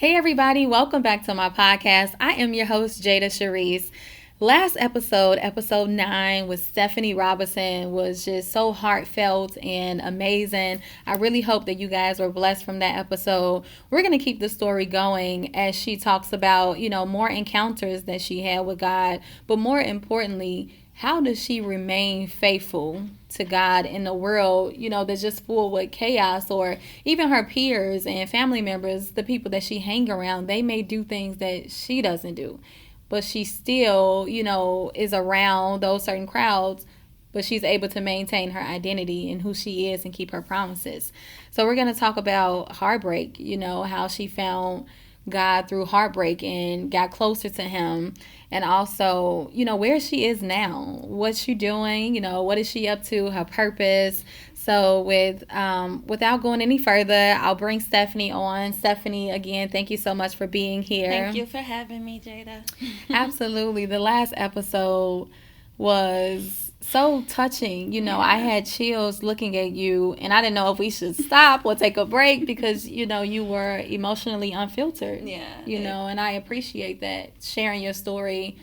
Hey everybody, welcome back to my podcast. I am your host, Jada Sharice. Last episode 9 with Stephanie Robinson, was just so heartfelt and amazing. I really hope that you guys were blessed from that episode. We're going to keep the story going as she talks about, more encounters that she had with God, but more importantly, how does she remain faithful to God in a world, that's just full with chaos, or even her peers and family members, the people that she hang around, they may do things that she doesn't do. But she still, is around those certain crowds, but she's able to maintain her identity and who she is and keep her promises. So we're going to talk about heartbreak, how she found God through heartbreak and got closer to him, and also where she is now, what she doing, what is she up to, her purpose. So without going any further, I'll bring Stephanie on. Stephanie, again, thank you so much for being here. Thank you for having me, Jada. Absolutely. The last episode was so touching. I had chills looking at you, and I didn't know if we should stop or take a break because, you were emotionally unfiltered. Yeah. And I appreciate that, sharing your story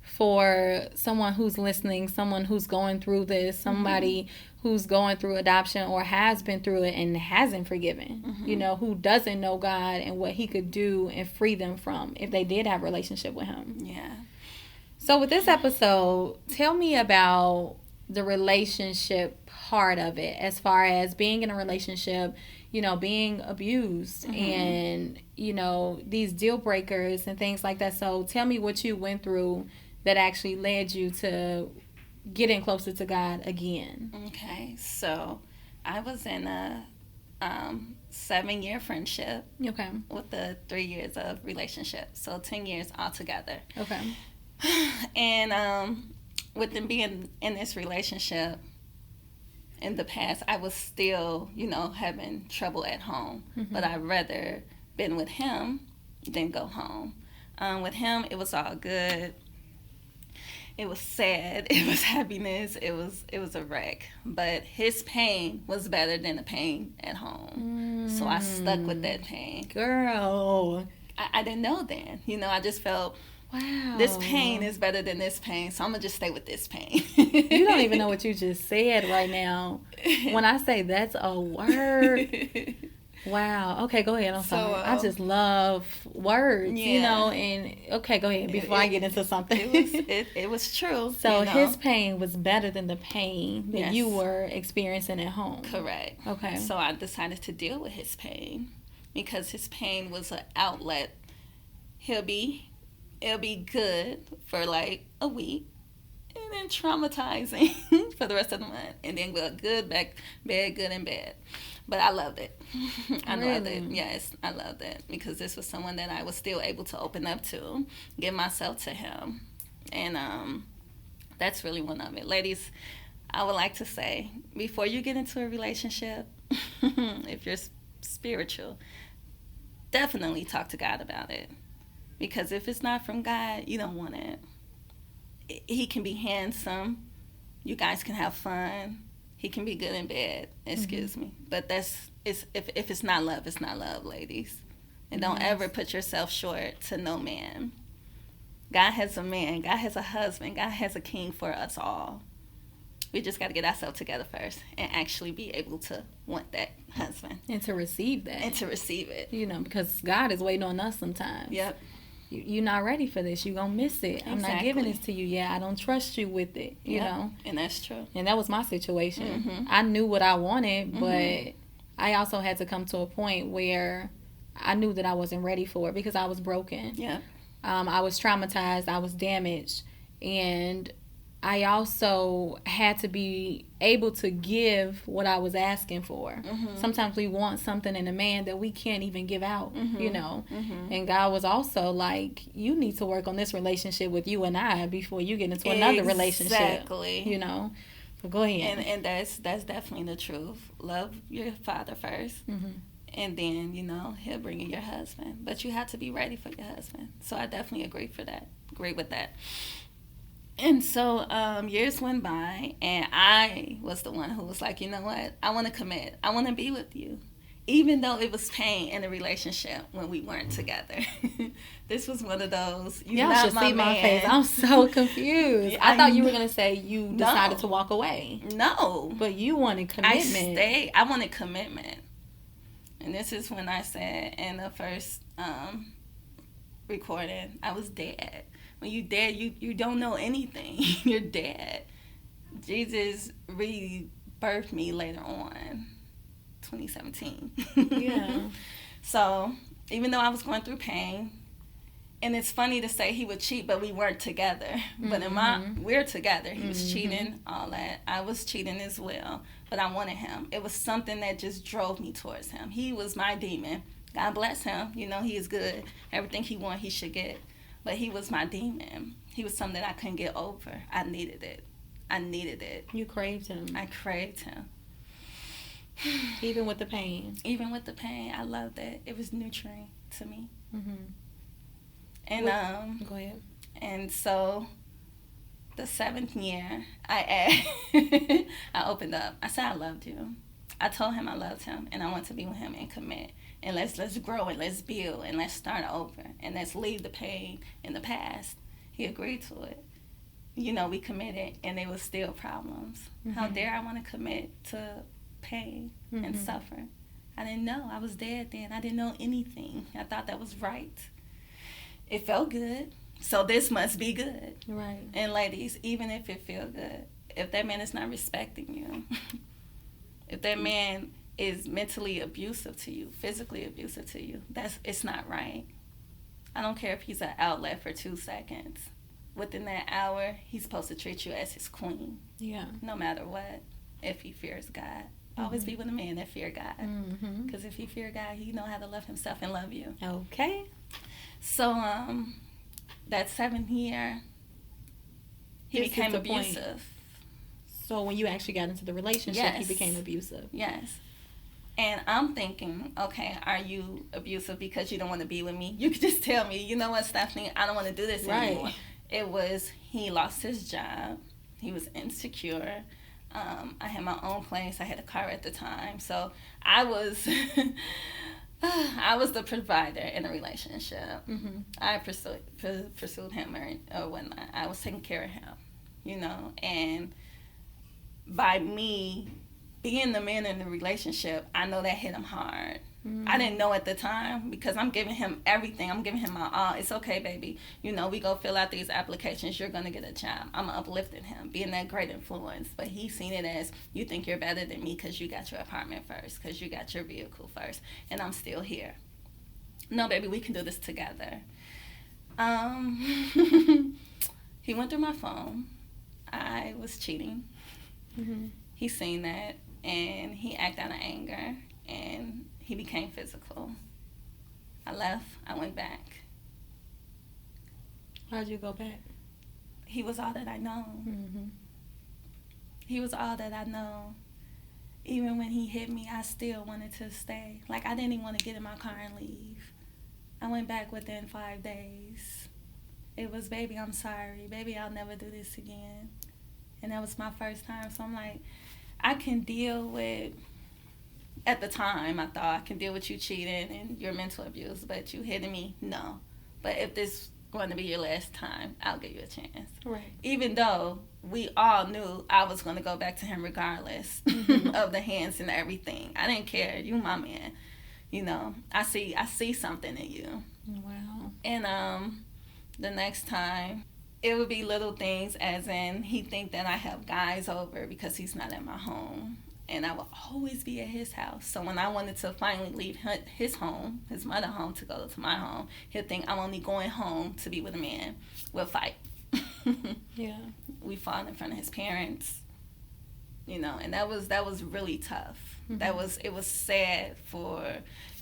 for someone who's listening, someone who's going through this, somebody who's going through adoption or has been through it and hasn't forgiven, who doesn't know God and what he could do and free them from if they did have a relationship with him. Yeah. So with this episode, tell me about the relationship part of it, as far as being in a relationship, being abused and, these deal breakers and things like that. So tell me what you went through that actually led you to getting closer to God again. Okay. So I was in a 7-year friendship. Okay. With the 3 years of relationship. So 10 years altogether. Okay. And with them being in this relationship in the past, I was still, having trouble at home. But I'd rather been with him than go home. With him, it was all good. It was sad. It was happiness. It was a wreck. But his pain was better than the pain at home. So I stuck with that pain. Girl. I didn't know then. I just felt, wow, this pain is better than this pain, so I'm going to just stay with this pain. You don't even know what you just said right now. When I say that's a word. Wow. Okay, go ahead. I'm sorry. I just love words, and okay, go ahead before I get into something. It was true. So his pain was better than the pain that you were experiencing at home. Correct. Okay. So I decided to deal with his pain because his pain was an outlet. It'll be good for like a week, and then traumatizing for the rest of the month, and then go good, back, bad, good, and bad. But I loved it. Loved it. Yes, I loved it because this was someone that I was still able to open up to, give myself to him. And that's really one of it. Ladies, I would like to say, before you get into a relationship, if you're spiritual, definitely talk to God about it. Because if it's not from God, you don't want it. He can be handsome. You guys can have fun. He can be good and bad, excuse me. But if it's not love, it's not love, ladies. And don't ever put yourself short to no man. God has a man. God has a husband. God has a king for us all. We just got to get ourselves together first and actually be able to want that husband. And to receive that. And to receive it. Because God is waiting on us sometimes. Yep. You're not ready for this. You're going to miss it. Exactly. I'm not giving this to you yet. I don't trust you with it, you know. And that's true. And that was my situation. I knew what I wanted, but I also had to come to a point where I knew that I wasn't ready for it because I was broken. Yeah. I was traumatized. I was damaged. And I also had to be able to give what I was asking for. Sometimes we want something in a man that we can't even give out, And God was also like, you need to work on this relationship with you and I before you get into another relationship. Exactly. But go ahead. And that's definitely the truth. Love your father first. And then, he'll bring you your husband. But you have to be ready for your husband. So I definitely agree with that. And so years went by, and I was the one who was like, you know what? I want to commit. I want to be with you. even though it was pain in the relationship when we weren't together. This was one of those. Y'all should see my face. I'm so confused. I thought you were going to say you decided to walk away. No. But you wanted commitment. I wanted commitment. And this is when I said in the first recording, I was dead. When you dead, you don't know anything. You're dead. Jesus rebirthed me later on. 2017. Yeah. So even though I was going through pain, and it's funny to say he would cheat, but we weren't together. Mm-hmm. But we're together. He was cheating, all that. I was cheating as well, but I wanted him. It was something that just drove me towards him. He was my demon. God bless him. You know, he is good. Everything he wants, he should get. But he was my demon. He was something that I couldn't get over. I needed it. You craved him. I craved him. Even with the pain. I loved it. It was nurturing to me. Mm-hmm. And go ahead. And so, the 7th year, I opened up. I said I loved you. I told him I loved him, and I want to be with him and commit. And let's grow and let's build and let's start over and let's leave the pain in the past. He agreed to it. You know, we committed, and there was still problems. Mm-hmm. How dare I want to commit to pain and suffer? I didn't know. I was dead then. I didn't know anything. I thought that was right. It felt good, so this must be good. Right. And ladies, even if it feels good, if that man is not respecting you, if that man is mentally abusive to you, physically abusive to you, it's not right. I don't care if he's an outlet for 2 seconds. Within that hour, he's supposed to treat you as his queen. Yeah. No matter what, if he fears God. Always be with a man that fear God. Because if he fear God, he know how to love himself and love you. Okay. So, that 7th year, he became abusive. So when you actually got into the relationship, he became abusive. Yes. And I'm thinking, okay, are you abusive because you don't want to be with me? You could just tell me, you know what, Stephanie, I don't want to do this anymore. It was, he lost his job. He was insecure. I had my own place. I had a car at the time. So I was the provider in a relationship. I pursued him or whatnot. I was taking care of him, you know. And by me being the man in the relationship, I know that hit him hard. I didn't know at the time because I'm giving him everything. I'm giving him my all. It's okay, baby. You know, we go fill out these applications. You're going to get a job. I'm uplifting him, being that great influence. But he's seen it as, you think you're better than me because you got your apartment first, because you got your vehicle first, and I'm still here. No, baby, we can do this together. He went through my phone. I was cheating. He seen that, and he acted out of anger, and he became physical. I left. I went back. Why'd you go back? He was all that I know. He was all that I know. Even when he hit me, I still wanted to stay. Like, I didn't even want to get in my car and leave. I went back within 5 days. It was, baby, I'm sorry. Baby, I'll never do this again. And that was my first time. So I'm like, I can deal with... At the time, I thought I can deal with you cheating and your mental abuse, but you hitting me, no. But if this is going to be your last time, I'll give you a chance. Right. Even though we all knew I was going to go back to him regardless of the hands and everything. I didn't care. You my man. You know, I see something in you. Wow. And the next time, it would be little things, as in he think that I have guys over because he's not at my home. And I will always be at his house. So when I wanted to finally leave his home, his mother home, to go to my home, he'll think I'm only going home to be with a man. We'll fight. Yeah. We fought in front of his parents. You know, and that was really tough. It was sad for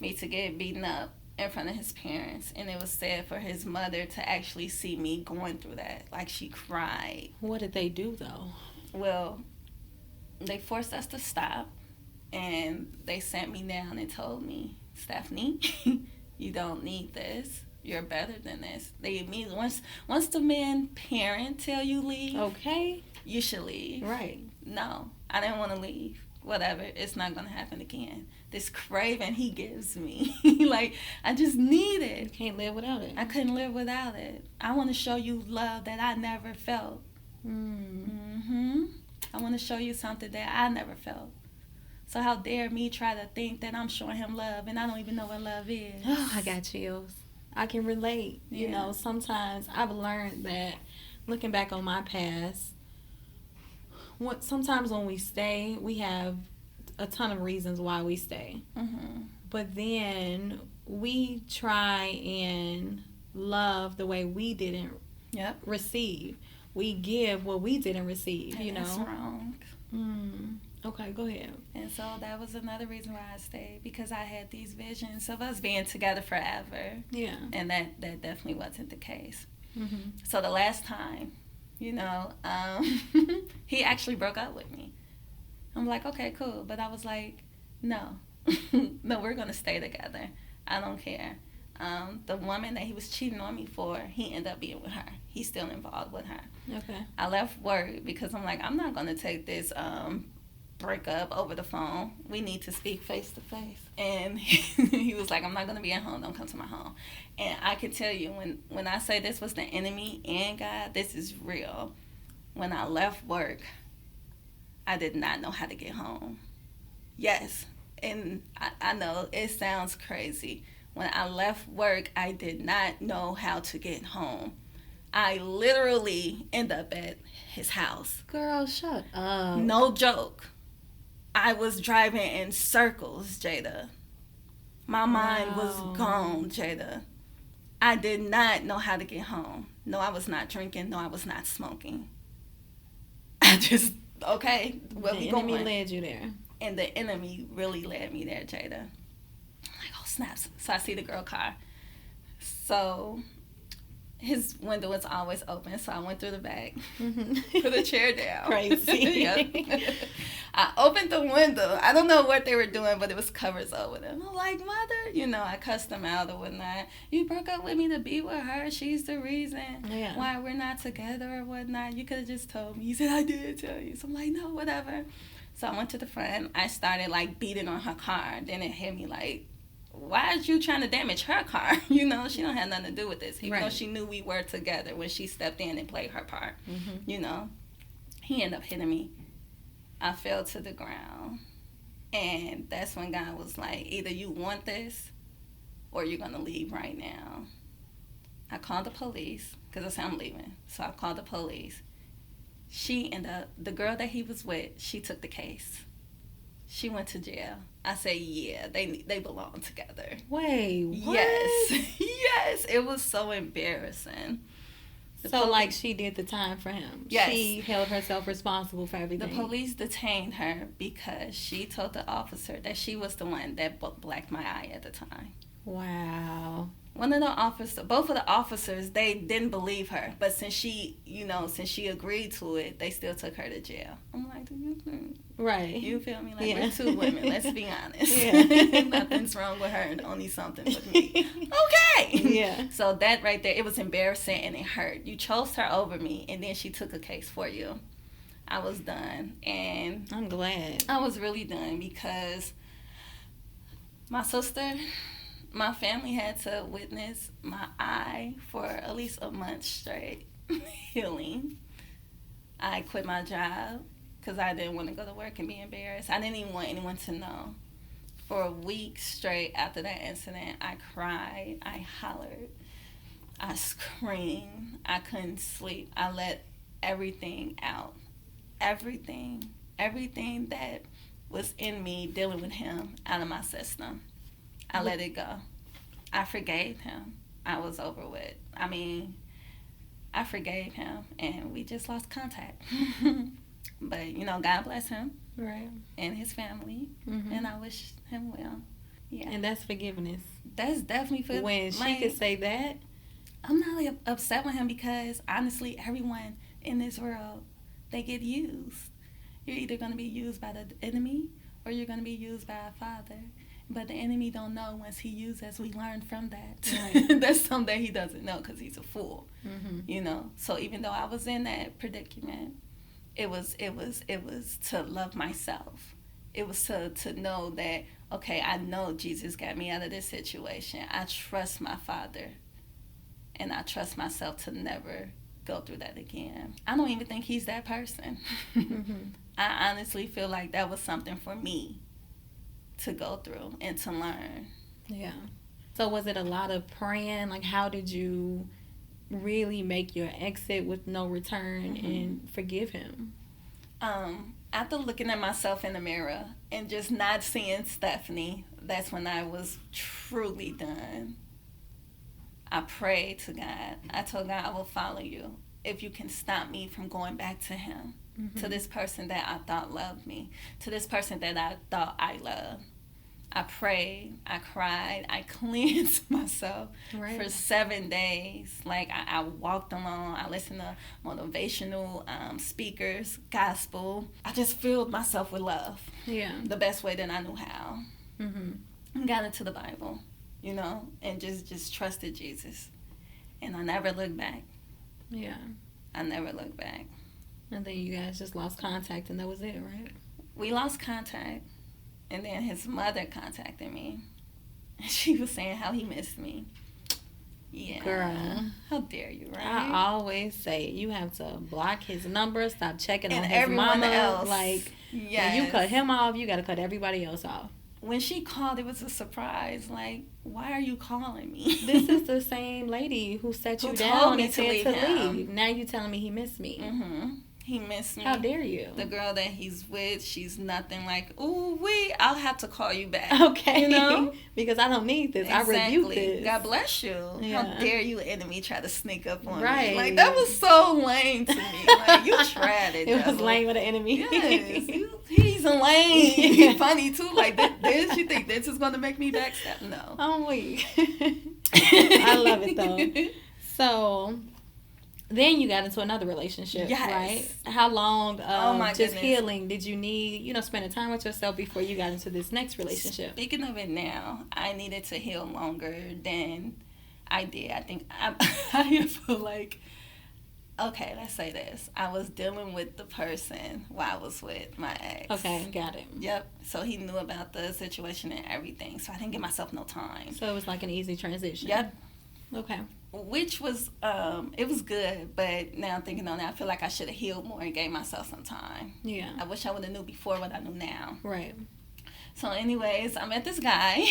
me to get beaten up in front of his parents, and it was sad for his mother to actually see me going through that. Like, she cried. What did they do though? Well, they forced us to stop, and they sat me down and told me, Stephanie, you don't need this. You're better than this. They immediately, once the man parent tell you leave, okay, you should leave. Right. No, I didn't want to leave. whatever, it's not going to happen again. This craving he gives me, like, I just need it. You can't live without it. I couldn't live without it. I want to show you love that I never felt. I want to show you something that I never felt. So how dare me try to think that I'm showing him love and I don't even know what love is. Oh, I got chills. I can relate. You know, sometimes I've learned that, looking back on my past, sometimes when we stay, we have a ton of reasons why we stay. But then we try and love the way we didn't receive. We give what we didn't receive, and you know. That's wrong. Okay, go ahead. And so that was another reason why I stayed, because I had these visions of us being together forever. Yeah. And that definitely wasn't the case. So the last time, you know, he actually broke up with me. I'm like, okay, cool. But I was like, no. No, we're going to stay together. I don't care. The woman that he was cheating on me for, he ended up being with her. He's still involved with her. Okay. I left work because I'm like, I'm not going to take this breakup over the phone. We need to speak face to face. And he was like, I'm not going to be at home. Don't come to my home. And I can tell you, when I say this was the enemy and God, this is real. When I left work, I did not know how to get home. Yes. And I know it sounds crazy. When I left work, I did not know how to get home. I literally ended up at his house. Girl, shut up. No joke. I was driving in circles, Jada. My mind was gone, Jada. I did not know how to get home. No, I was not drinking. No, I was not smoking. I just, okay, where we going? The enemy led you there. And the enemy really led me there, Jada. I'm like, oh, snaps. So I see the girl car. So his window is always open, so I went through the back, put a chair down. Crazy. Yep. I opened the window. I don't know what they were doing, but it was covers over them. I'm like, mother, you know, I cussed them out or whatnot. You broke up with me to be with her. She's the reason why we're not together or whatnot. You could have just told me. He said, I did tell you. So I'm like, no, whatever. So I went to the front. I started, like, beating on her car. Then it hit me like, why is you trying to damage her car? You know, she don't have nothing to do with this. Even though she knew we were together when she stepped in and played her part. You know, he ended up hitting me. I fell to the ground. And that's when God was like, either you want this or you're going to leave right now. I called the police because I said I'm leaving. So I called the police. She ended up, the girl that he was with, she took the case. She went to jail. I said, yeah, they belong together. Wait, what? Yes, it was so embarrassing. Like, she did the time for him. Yes. She held herself responsible for everything. The police detained her because she told the officer that she was the one that blacked my eye at the time. Wow. Both of the officers, they didn't believe her. But since she agreed to it, they still took her to jail. I'm like, right. You feel me? Like, we're two women, let's be honest. Nothing's wrong with her and only something with me. Okay. Yeah. So that right there, it was embarrassing and it hurt. You chose her over me, and then she took a case for you. I was done. And I'm glad. I was really done because my sister... My family had to witness my eye for at least a month straight healing. I quit my job because I didn't want to go to work and be embarrassed. I didn't even want anyone to know. For a week straight after that incident, I cried, I hollered, I screamed, I couldn't sleep. I let everything out. Everything that was in me dealing with him out of my system. I let it go. I forgave him. I was over with. I mean, I forgave him, and we just lost contact. But, you know, God bless him. Right. And his family. And I wish him well. Yeah. And that's forgiveness. That's definitely forgiveness. When she could say that. I'm not upset with him because, honestly, everyone in this world, they get used. You're either going to be used by the enemy or you're going to be used by a father. But the enemy don't know once he uses. We learn from that. Right. That's something he doesn't know because he's a fool. You know. So even though I was in that predicament, it was to love myself It was to know that, okay, I know Jesus got me out of this situation. I trust my Father, and I trust myself to never go through that again. I don't even think he's that person. Mm-hmm. I honestly feel like that was something for me to go through and to learn. Yeah. So was it a lot of praying? Like, how did you really make your exit with no return and forgive him? After looking at myself in the mirror and just not seeing Stephanie, that's when I was truly done. I prayed to God. I told God, I will follow you if you can stop me from going back to him, to this person that I thought loved me, to this person that I thought I loved. I prayed, I cried, I cleansed myself for 7 days. Like, I walked alone, I listened to motivational speakers, gospel. I just filled myself with love. Yeah. The best way that I knew how. Mm-hmm. Got into the Bible, you know, and just trusted Jesus. And I never looked back. Yeah. I never looked back. And then you guys just lost contact, and that was it, right? We lost contact. And then his mother contacted me. And she was saying how he missed me. Yeah. Girl. How dare you, right? I always say you have to block his number, stop checking and on his mama. Else. Like, yes. When you cut him off, you got to cut everybody else off. When she called, it was a surprise. Like, why are you calling me? This is the same lady who set you down and said to leave. Now you telling me he missed me. Mm-hmm. He missed me. How dare you? The girl that he's with, she's nothing like, ooh, I'll have to call you back. Okay. You know? Because I don't need this. Exactly. I rebuke this. God bless you. Yeah. How dare you, enemy, try to sneak up on me. Like, that was so lame to me. Like, you tried it, It was lame with the enemy. Yes. He's a lame. He's funny, too. Like, this, you think this is going to make me backstab? No. I'm weak. I love it, though. So... Then you got into another relationship, right? How long just healing did you need, spending time with yourself before you got into this next relationship? Speaking of it now, I needed to heal longer than I did. I think I feel like, okay, let's say this. I was dealing with the person while I was with my ex. Okay, got it. Yep. So he knew about the situation and everything. So I didn't give myself no time. So it was like an easy transition. Yep. Okay. Which was, it was good, but now thinking on it, I feel like I should have healed more and gave myself some time. Yeah. I wish I would have knew before what I knew now. Right. So anyways, I met this guy,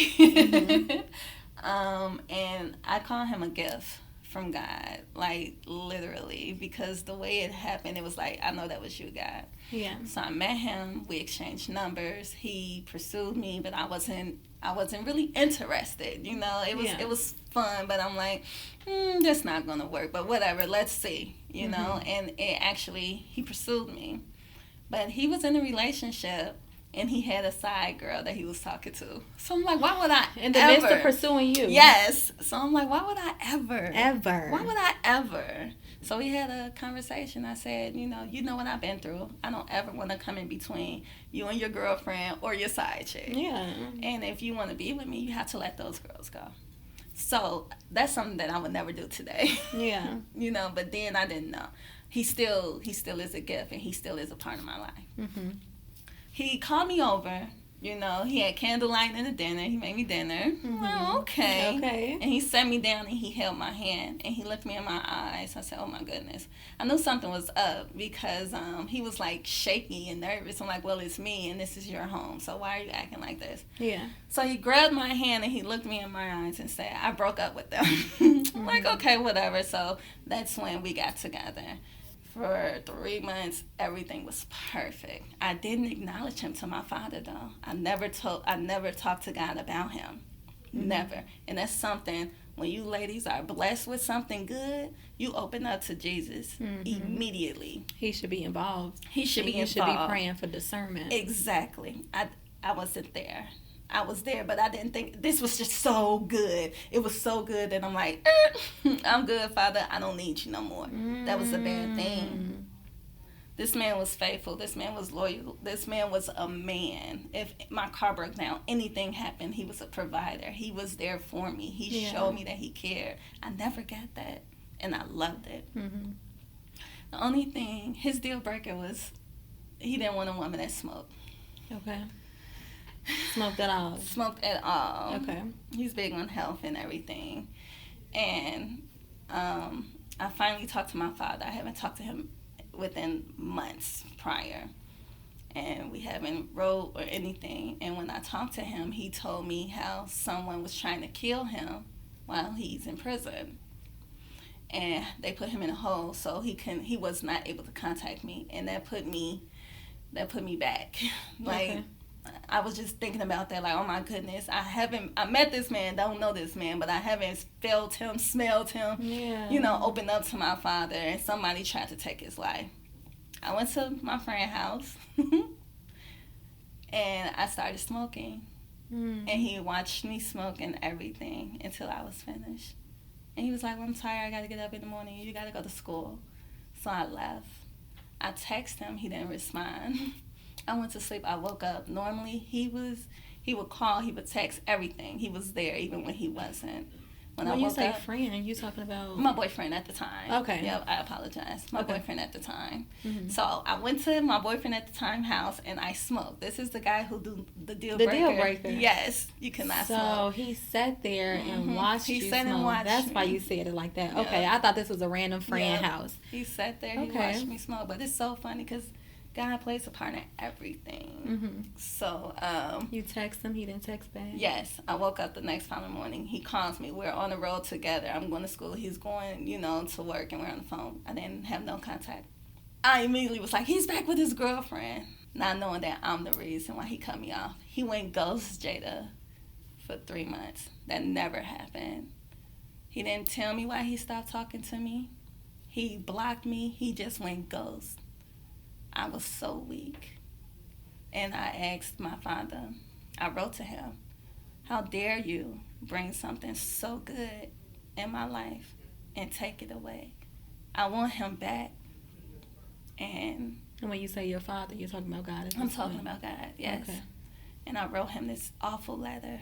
and I call him a gift from God, like literally, because the way it happened, it was like, I know that was you, God. Yeah. So I met him, we exchanged numbers, he pursued me, but I wasn't really interested, it was fun, but I'm like, that's not gonna work, but whatever, let's see, know, and he pursued me, but he was in a relationship, and he had a side girl that he was talking to. So I'm like, why would I in the midst of pursuing you? Yes. So I'm like, why would I ever? Why would I ever? So we had a conversation. I said, you know what I've been through. I don't ever want to come in between you and your girlfriend or your side chick. Yeah. And if you want to be with me, you have to let those girls go. So that's something that I would never do today. Yeah. But then I didn't know. He still is a gift, and he still is a part of my life. Mm-hmm. He called me over, he had candlelight and a dinner. He made me dinner. Mm-hmm. Well, okay. And he sat me down and he held my hand and he looked me in my eyes. I said, oh my goodness. I knew something was up because he was like shaky and nervous. I'm like, well, it's me and this is your home. So why are you acting like this? Yeah. So he grabbed my hand and he looked me in my eyes and said, I broke up with them. I'm like, okay, whatever. So that's when we got together. For 3 months, everything was perfect. I didn't acknowledge him to my father, though. I never talked to God about him. Mm-hmm. Never. And that's something, when you ladies are blessed with something good, you open up to Jesus immediately. He should be involved. He should be involved. You should be praying for discernment. Exactly. I wasn't there. I was there, but I didn't think, this was just so good. It was so good that I'm like, I'm good, Father. I don't need you no more. That was a bad thing. This man was faithful. This man was loyal. This man was a man. If my car broke down, anything happened, he was a provider. He was there for me. He showed me that he cared. I never got that, and I loved it. Mm-hmm. The only thing, his deal breaker was he didn't want a woman that smoked. Okay. Smoked at all? Smoked at all. Okay. He's big on health and everything. And I finally talked to my father. I haven't talked to him within months prior. And we haven't wrote or anything. And when I talked to him, he told me how someone was trying to kill him while he's in prison. And they put him in a hole, so he was not able to contact me. And that put me back. Like, okay. I was just thinking about that, like, oh my goodness, I met this man, don't know this man, but I haven't felt him, smelled him, open up to my father, and somebody tried to take his life. I went to my friend's house, and I started smoking, and he watched me smoke and everything until I was finished. And he was like, well, I'm tired, I gotta get up in the morning, you gotta go to school. So I left. I texted him, he didn't respond. I went to sleep, I woke up. Normally, he would call, he would text, everything. He was there even when he wasn't. When you say friend, you talking about? My boyfriend at the time. Okay. Yep, I apologize. My boyfriend at the time. Mm-hmm. So I went to my boyfriend at the time house and I smoked. This is the guy who do the Dealbreaker. The Dealbreaker. Yes, you cannot smoke. So he sat there and watched you smoke. And watched That's me. why you said it like that. Yep. Okay, I thought this was a random friend house. He sat there, he watched me smoke. But it's so funny because God plays a part in everything. Mm-hmm. So, you text him, he didn't text back? Yes. I woke up the next following morning. He calls me. We're on the road together. I'm going to school. He's going, to work, and we're on the phone. I didn't have no contact. I immediately was like, he's back with his girlfriend. Not knowing that I'm the reason why he cut me off. He went ghost Jada for 3 months. That never happened. He didn't tell me why he stopped talking to me. He blocked me. He just went ghost. I was so weak. And I asked my father, I wrote to him, how dare you bring something so good in my life and take it away? I want him back. And when you say your father, you're talking about God? I'm talking about God, yes. Okay. And I wrote him this awful letter.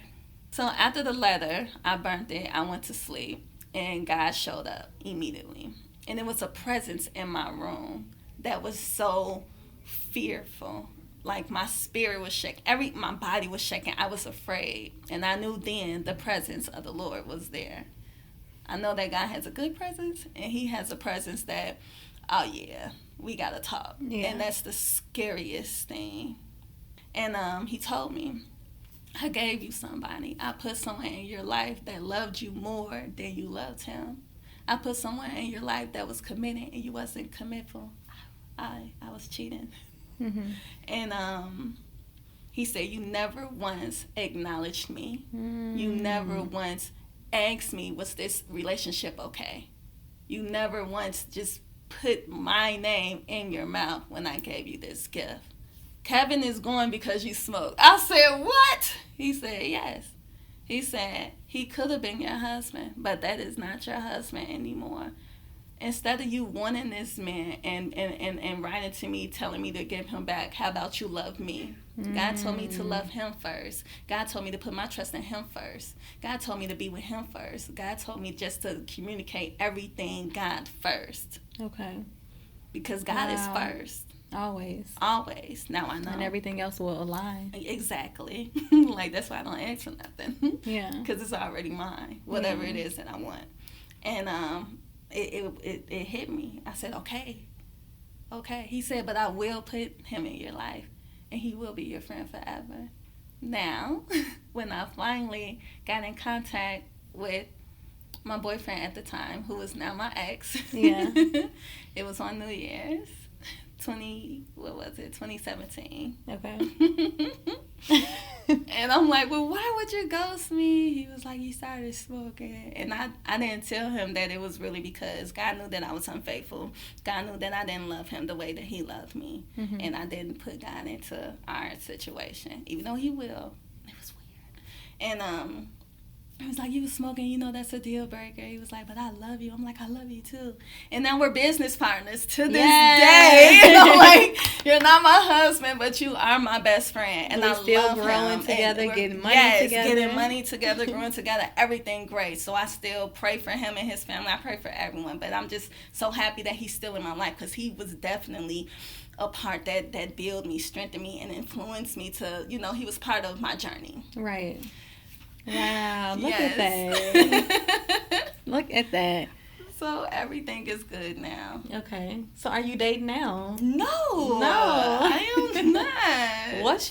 So after the letter, I burnt it, I went to sleep, and God showed up immediately. And there was a presence in my room that was so fearful. Like my spirit was shaking. My body was shaking. I was afraid. And I knew then the presence of the Lord was there. I know that God has a good presence, and he has a presence that, oh yeah, we gotta talk. Yeah. And that's the scariest thing. And he told me, I gave you somebody. I put someone in your life that loved you more than you loved him. I put someone in your life that was committed and you wasn't commitful. I was cheating. Mm-hmm. And he said, you never once acknowledged me. You never once asked me, was this relationship okay? You never once just put my name in your mouth when I gave you this gift. Kevin is going because you smoke. I said, what? He said, yes. He said, he could have been your husband, but that is not your husband anymore. Instead of you wanting this man and writing to me, telling me to give him back, how about you love me? God told me to love him first. God told me to put my trust in him first. God told me to be with him first. God told me just to communicate everything God first. Okay. Because God is first. Always. Always. Now I know. And everything else will align. Exactly. Like, that's why I don't ask for nothing. Yeah. Because it's already mine. Whatever it is that I want. And it hit me. I said, okay. He said, but I will put him in your life. And he will be your friend forever. Now, when I finally got in contact with my boyfriend at the time, who is now my ex. Yeah. It was on New Year's. 2017. Okay. And I'm like, well, why would you ghost me? He was like, you started smoking. And I didn't tell him that it was really because God knew that I was unfaithful. God knew that I didn't love him the way that he loved me. Mm-hmm. And I didn't put God into our situation, even though he will. It was weird. And He was like, you was smoking, you know, that's a deal breaker. He was like, but I love you. I'm like, I love you too. And now we're business partners to this day. And I'm like, you're not my husband, but you are my best friend. And I still love growing him. together, getting money together. Getting money together, growing together, everything great. So I still pray for him and his family. I pray for everyone. But I'm just so happy that he's still in my life, because he was definitely a part that built me, strengthened me, and influenced me to, you know, he was part of my journey. Right. Wow, look at that. Look at that. So everything is good now. Okay. So are you dating now? No, I am not. What's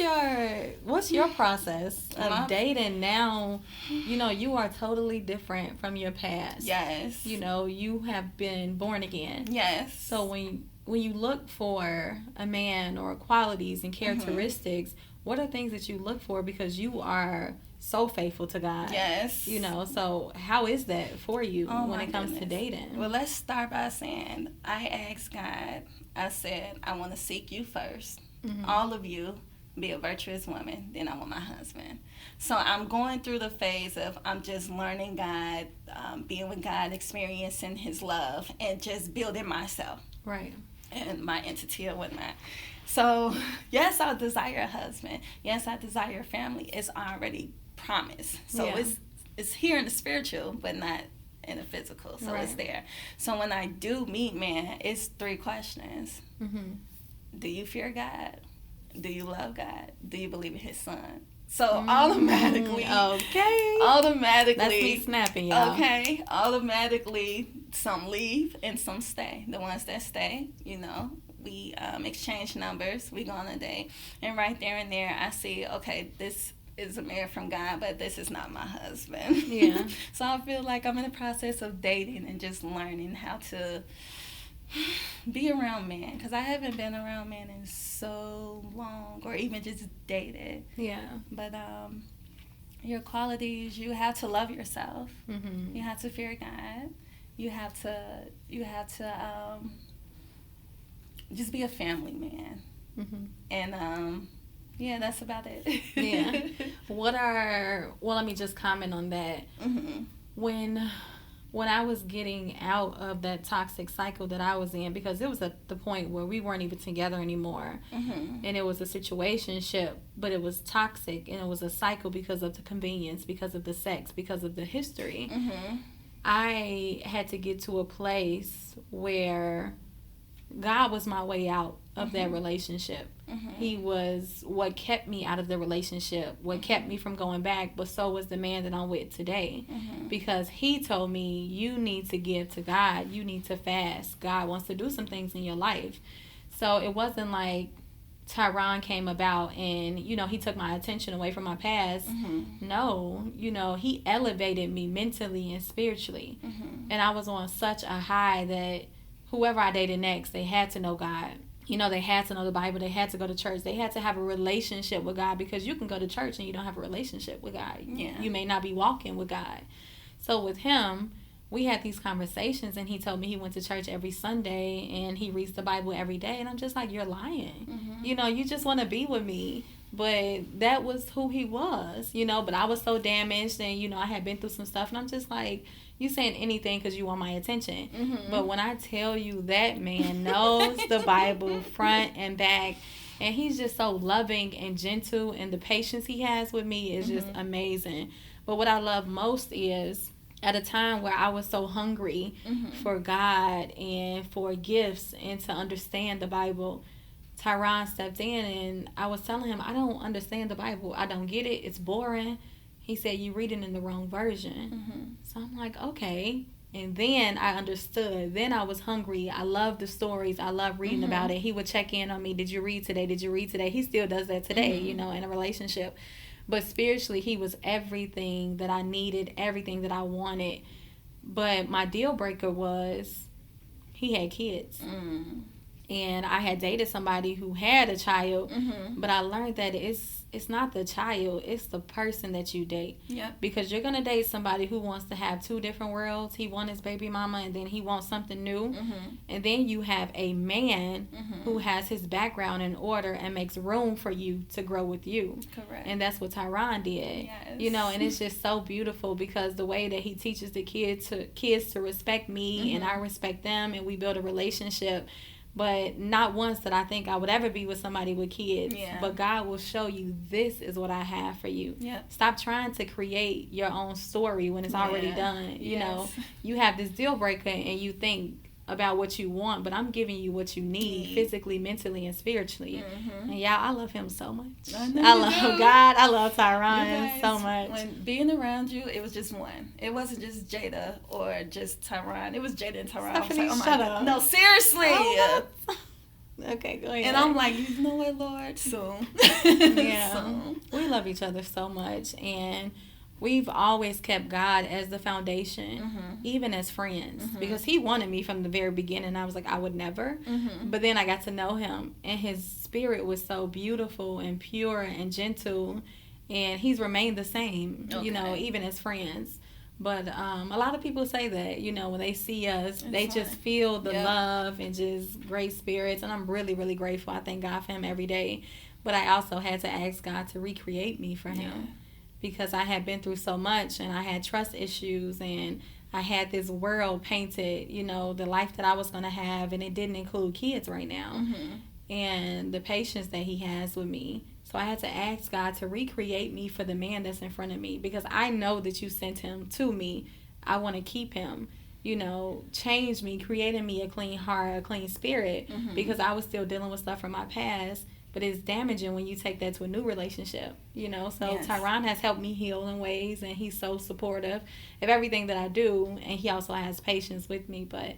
your process of dating now? You know, you are totally different from your past. Yes. You know, you have been born again. Yes. So when you look for a man or qualities and characteristics, what are things that you look for? Because you are so faithful to God. Yes. You know, so how is that for you when it comes to dating? Well, let's start by saying, I asked God, I said, I want to seek you first. All of you, be a virtuous woman, then I want my husband. So I'm going through the phase of I'm just learning God, being with God, experiencing his love, and just building myself. Right. And my entity or whatnot. So, yes, I desire a husband. Yes, I desire a family. It's already promised. So it's here in the spiritual, but not in the physical. So it's there. So when I do meet man, it's 3 questions. Do you fear God? Do you love God? Do you believe in his son? So automatically. Automatically. That's me snapping, y'all. Okay. Automatically, some leave and some stay. The ones that stay, you know, we exchange numbers. We go on a date. And right there and there, I see, okay, this is a man from God, but this is not my husband. Yeah. So I feel like I'm in the process of dating and just learning how to be around men, because I haven't been around men in so long, or even just dated. Yeah. But your qualities, you have to love yourself. You have to fear God. You have to just be a family man. And yeah, that's about it. Yeah. Let me just comment on that. When I was getting out of that toxic cycle that I was in, because it was at the point where we weren't even together anymore, and it was a situationship, but it was toxic, and it was a cycle because of the convenience, because of the sex, because of the history. I had to get to a place where God was my way out of that relationship. He was what kept me out of the relationship, what kept me from going back, but so was the man that I'm with today. Because he told me, you need to give to God. You need to fast. God wants to do some things in your life. So it wasn't like Tyron came about and, you know, he took my attention away from my past. No, you know, he elevated me mentally and spiritually. And I was on such a high that whoever I dated next, they had to know God. You know, they had to know the Bible. They had to go to church. They had to have a relationship with God, because you can go to church and you don't have a relationship with God. You may not be walking with God. So with him, we had these conversations, and he told me he went to church every Sunday and he reads the Bible every day. And I'm just like, you're lying. You know, you just want to be with me. But that was who he was, you know. But I was so damaged, and, you know, I had been through some stuff. And I'm just like, you saying anything because you want my attention. But when I tell you, that man knows the Bible front and back, and he's just so loving and gentle, and the patience he has with me is just amazing. But what I love most is, at a time where I was so hungry for God and for gifts and to understand the Bible, Tyron stepped in, and I was telling him, I don't understand the Bible. I don't get it. It's boring. He said, you reading in the wrong version. So I'm like, okay. And then I understood. Then I was hungry. I love the stories. I love reading about it. He would check in on me. Did you read today? Did you read today? He still does that today, you know, in a relationship. But spiritually, he was everything that I needed, everything that I wanted. But my deal breaker was he had kids. And I had dated somebody who had a child, Mm-hmm. but I learned that it's not the child, it's the person that you date. Yeah. Because you're going to date somebody who wants to have two different worlds. He wants his baby mama, and then he wants something new. Mm-hmm. And then you have a man Mm-hmm. who has his background in order and makes room for you to grow with you. Correct. And that's what Tyron did. Yes. You know, and it's just so beautiful because the way that he teaches the kids to respect me, and I respect them, and we build a relationship. But not once did I think I would ever be with somebody with kids. Yeah. But God will show you, this is what I have for you. Yep. Stop trying to create your own story when it's already done. You know, you have this deal breaker and you think about what you want, but I'm giving you what you need physically, mentally, and spiritually. Mm-hmm. And y'all, I love him so much. I know I you love do. God. I love You Tyron guys, so much. When being around you, it was just one. It wasn't just Jada or just Tyron. It was Jada and Tyron. Stephanie, I was like, shut my up. God. No, seriously. Oh, okay, go ahead. And I'm like, you know what, Lord? Soon. Yeah. Soon. We love each other so much, and we've always kept God as the foundation, Mm-hmm. even as friends, Mhm. because he wanted me from the very beginning. I was like, I would never. Mm-hmm. But then I got to know him, and his spirit was so beautiful and pure and gentle, and he's remained the same, you know, Okay. even as friends. But a lot of people say that, you know, when they see us, they It's just fine. feel the Yep. love and just great spirits. And I'm really, really grateful. I thank God for him every day. But I also had to ask God to recreate me for him. Yeah. Because I had been through so much, and I had trust issues, and I had this world painted, you know, the life that I was going to have, and it didn't include kids right now. Mm-hmm. And the patience that he has with me. So I had to ask God to recreate me for the man that's in front of me, because I know that you sent him to me. I want to keep him. You know, change me, creating me a clean heart, a clean spirit, Mhm. because I was still dealing with stuff from my past. But it's damaging when you take that to a new relationship, you know. So Yes. Tyron has helped me heal in ways, and he's so supportive of everything that I do. And he also has patience with me. But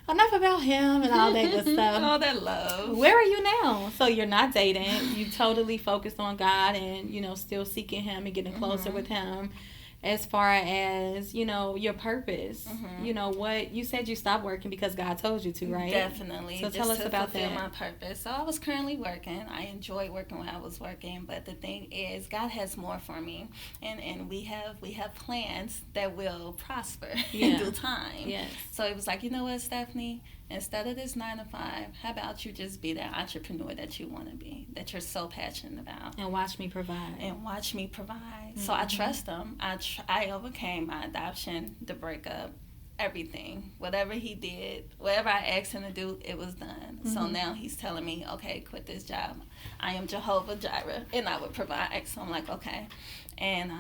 enough about him and all that good stuff. All that love. Where are you now? So you're not dating. You totally focused on God, and, you know, still seeking him and getting closer Mhm. with him. As far as, you know, your purpose, Mhm. you know, what you said you stopped working because God told you to, right? Definitely. So just tell us to about fulfill that. my purpose. So I was currently working. I enjoyed working when I was working, but the thing is, God has more for me, and we have plans that will prosper in Yeah. due time. Yes. So it was like, you know what, Stephanie? Instead of this 9 to 5, how about you just be that entrepreneur that you want to be, that you're so passionate about, And watch me provide. and watch me provide. So I trust him. I overcame my adoption, the breakup, everything. Whatever he did, whatever I asked him to do, it was done. So now he's telling me, okay, quit this job. I am Jehovah Jireh, and I would provide. So I'm like, okay. And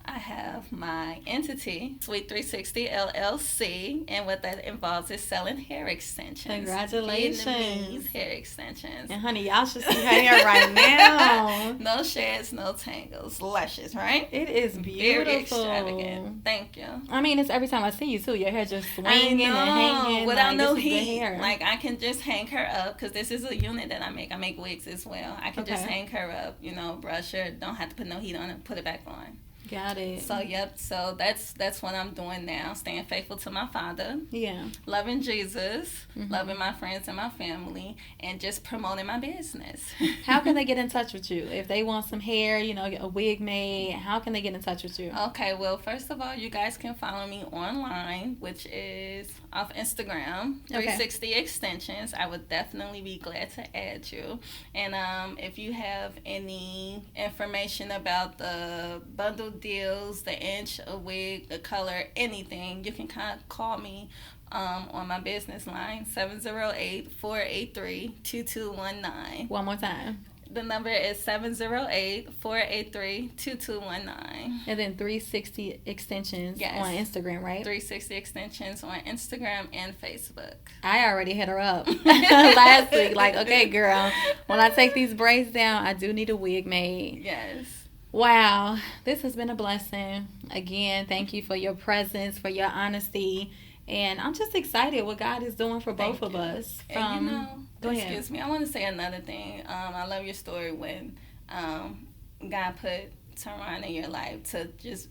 I have my entity, Sweet 360 LLC, and what that involves is selling hair extensions. Congratulations. Vietnamese hair extensions. And honey, y'all should see her hair right now. No sheds, no tangles. Luscious, right? It is beautiful. Very extravagant. Thank you. I mean, it's every time I see you too. Your hair just swinging and hanging. Without like, no this is good heat. hair. Like, I can just hang her up, because this is a unit that I make. I make wigs as well. I can just Okay. hang her up, you know, brush her. Don't have to put no heat on it. Put it back on. Got it. So, yep. So, that's what I'm doing now. Staying faithful to my Father. Yeah. Loving Jesus. Loving my friends and my family. And just promoting my business. How can they get in touch with you? If they want some hair, you know, a wig made, how can they get in touch with you? Okay, well, first of all, you guys can follow me online, which is off Instagram, 360 Extensions. I would definitely be glad to add you. And if you have any information about the bundle deals, the inch, a wig, the color, anything, you can kind of call me on my business line, 708-483-2219. One more time. The number is 708-483-2219. And then 360 Extensions Yes. on Instagram, right? 360 Extensions on Instagram and Facebook. I already hit her up last week. Like, okay, girl, when I take these braids down, I do need a wig made. Yes. Wow, this has been a blessing. Again, thank you for your presence, for your honesty. And I'm just excited what God is doing for both of us. And you know, Go ahead. excuse me, I want to say another thing. I love your story when God put Tyron in your life to just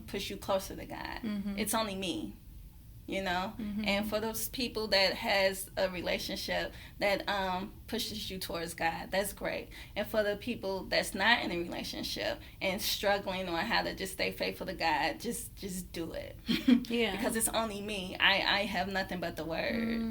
push you closer to God. Mhm. It's only me. you know. And for those people that has a relationship that pushes you towards God, that's great. And for the people that's not in a relationship and struggling on how to just stay faithful to God, just do it. Because it's only me. I have nothing but the word.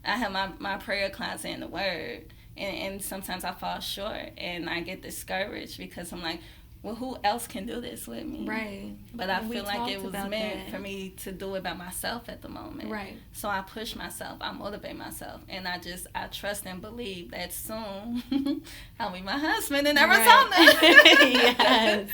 I have my prayer closet in the word, and sometimes I fall short and I get discouraged because I'm like, well, who else can do this with me? Right. But I feel like it was meant for me to do it by myself at the moment. Right. So I push myself. I motivate myself. And I trust and believe that soon I'll meet my husband in Arizona. Yes.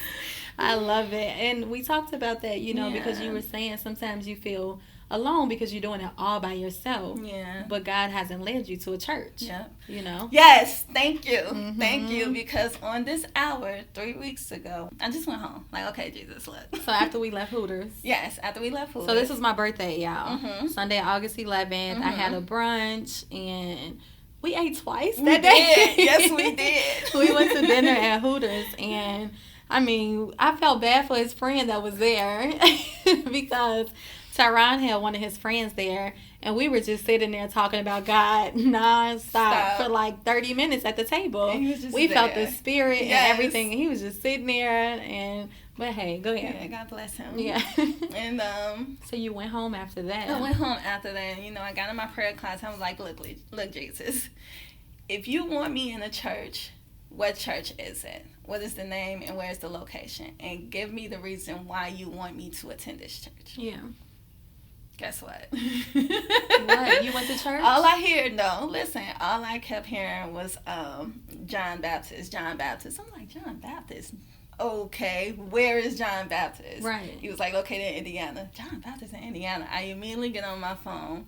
I love it. And we talked about that, you know, because you were saying sometimes you feel alone because you're doing it all by yourself. Yeah. But God hasn't led you to a church. Yeah. You know? Yes. Thank you. Thank you. Because on this hour, 3 weeks ago, I just went home. Like, okay, Jesus, look. So after we left Hooters. Yes, after we left Hooters. So this was my birthday, y'all. Sunday, August 11th. I had a brunch and we ate twice that day. Yes, we did. We went to dinner at Hooters and I mean, I felt bad for his friend that was there because Tyron had one of his friends there, and we were just sitting there talking about God nonstop for like 30 minutes at the table. We felt the spirit and everything. And he was just sitting there, but hey, go ahead. Yeah, God bless him. Yeah. And so you went home after that. I went home after that. And, you know, I got in my prayer class. I was like, look, Jesus, if you want me in a church, what church is it? What is the name and where's the location? And give me the reason why you want me to attend this church. Yeah. Guess what? What? You went to church? All I kept hearing was John Baptist. I'm like, John Baptist? Okay, where is John Baptist? Right. He was like, located in Indiana. John Baptist in Indiana. I immediately get on my phone.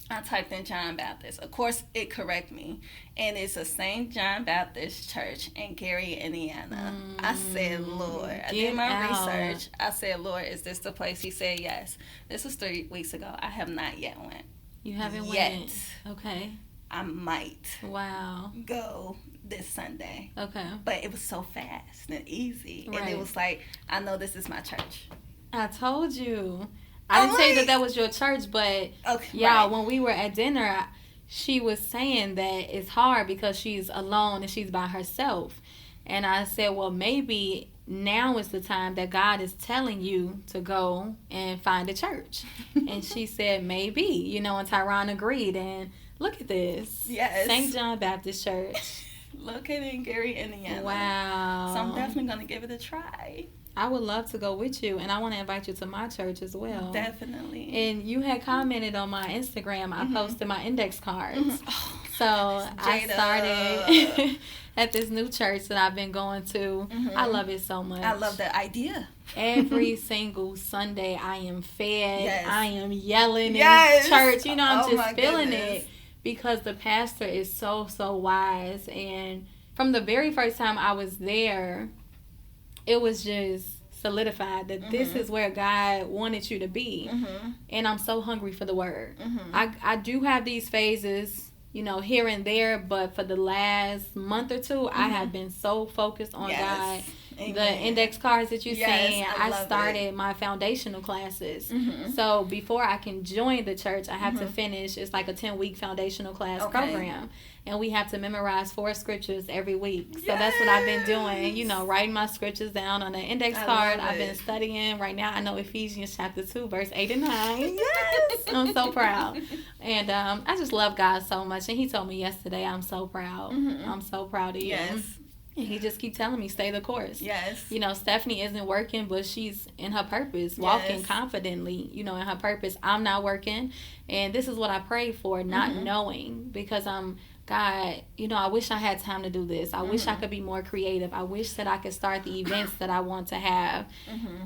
I typed in John Baptist. Of course, it correct me. And it's a St. John Baptist Church in Gary, Indiana. I said, Lord. I did my research. I said, Lord, is this the place? He said, yes. This was 3 weeks ago. I have not yet went. You haven't yet. Went? Okay. I might. Wow. Go this Sunday. Okay. But it was so fast and easy. Right. And it was like, I know this is my church. I told you. I didn't say that was your church, but when we were at dinner, she was saying that it's hard because she's alone and she's by herself. And I said, well, maybe now is the time that God is telling you to go and find a church. And she said, maybe, you know, and Tyron agreed. And look at this. Yes. St. John Baptist Church. Located in Gary, Indiana. Wow. So I'm definitely going to give it a try. I would love to go with you, and I want to invite you to my church as well. Definitely. And you had commented on my Instagram. I posted my index cards. Oh, so I started at this new church that I've been going to. I love it so much. I love the idea. Every single Sunday, I am fed. Yes. I am yelling in church. You know, I'm just feeling it because the pastor is so wise. And from the very first time I was there, it was just solidified that this is where God wanted you to be. And I'm so hungry for the word. I do have these phases, you know, here and there, but for the last month or two, I have been so focused on God. Amen. The index cards that you seen, I started my foundational classes. So before I can join the church, I have to finish, it's like a 10-week foundational class program. And we have to memorize 4 scriptures every week. So that's what I've been doing, you know, writing my scriptures down on an index card. I've been studying. Right now, I know Ephesians chapter 2, verse 8 and 9. Yes! I'm so proud. And I just love God so much. And he told me yesterday, I'm so proud. I'm so proud of you. Yes. And he just keep telling me, stay the course. Yes. You know, Stephanie isn't working, but she's in her purpose, walking confidently, you know, in her purpose. I'm not working. And this is what I prayed for, not knowing, because God, you know, I wish I had time to do this. I wish I could be more creative. I wish that I could start the events that I want to have.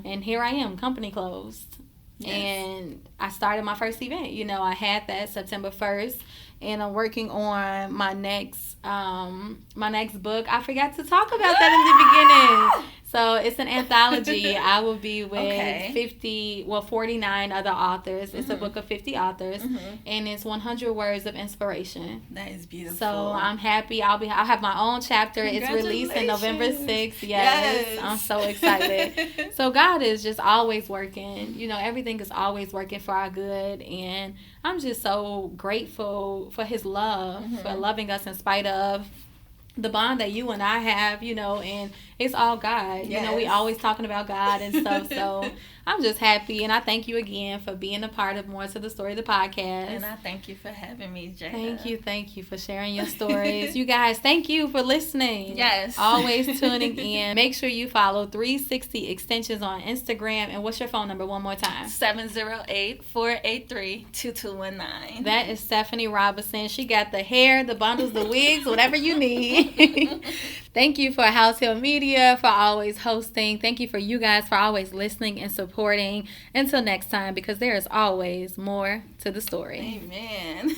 And here I am, company closed. Yes. And I started my first event. You know, I had that September 1st. and I'm working on my next book. I forgot to talk about that in the beginning. So it's an anthology. I will be with 49 other authors. It's a book of 50 authors, and it's 100 words of inspiration. That is beautiful. So I'm happy. I'll have my own chapter. It's released in November 6th. Yes. I'm so excited. So God is just always working. You know, everything is always working for our good, and I'm just so grateful for His love, for loving us in spite of the bond that you and I have, you know, and it's all God. Yes. You know, we always talking about God and stuff. So I'm just happy, and I thank you again for being a part of More to the Story, the podcast. And I thank you for having me, Jada. Thank you for sharing your stories. You guys, thank you for listening. Yes. Always tuning in. Make sure you follow 360 Extensions on Instagram. And what's your phone number one more time? 708-483-2219. That is Stephanie Robinson. She got the hair, the bundles, the wigs, whatever you need. Thank you for House Hill Media for always hosting. Thank you for you guys for always listening and supporting. Until next time, because there is always more to the story. Amen.